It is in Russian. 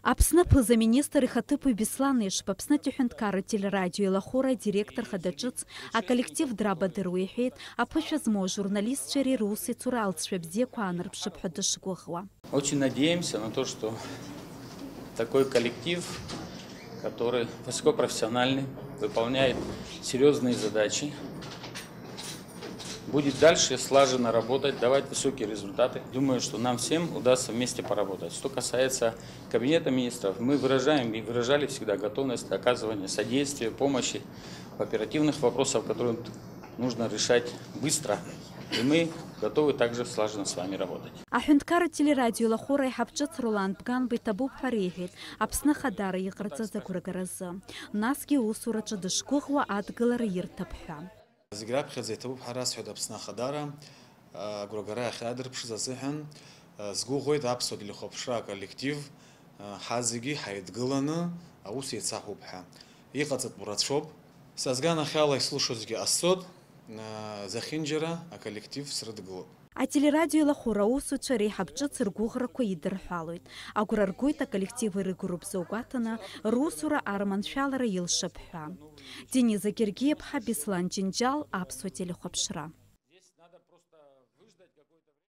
Апсны пыза-министр Ихатыпы Бесланыш, Апсны тюхенткары телерадио Лахора директор Хадачыц, а коллектив Драбадыруихет, а пышазмо журналист Чери Руси Цуралц Швебзе Куанр Пшипхадышгухва. Очень надеемся на то, что такой коллектив, который высокопрофессиональный, выполняет серьезные задачи, будет дальше слаженно работать, давать высокие результаты. Думаю, что нам всем удастся вместе поработать. Что касается Кабинета министров, мы выражаем и выражали всегда готовность оказывания содействия, помощи в оперативных вопросах, которые нужно решать быстро. И мы готовы также слаженно с вами работать. Ахюнткар телерадио Лахора и Хабчат Роланд Бган Битабу Харихит, Апсна Хадара и Грацаза Курагараза. Наски усурача дышкухва от Галарир Табха. Зиграб хазетабу Харас Худапсна Хадара, Гурагара Хадр Пшизазыхан, Сгугой Дапсо Дилхопшра коллектив, Хазиги Хайдгалана, Ауси Цахубха. Икацат Буратшоп, Сазгана Хала и слушозги Асод, Захинджера, а коллектив Средгл. А телерадио Лахора усу Чари Хабчат Сыргухра Куидр Халует, а Гураргуйта коллективы Рыгуруп Заугатана, Русура Арман Шалара Илшапха. Дениза Киргиев Хабислан Чинджал Апсу Телехопшра.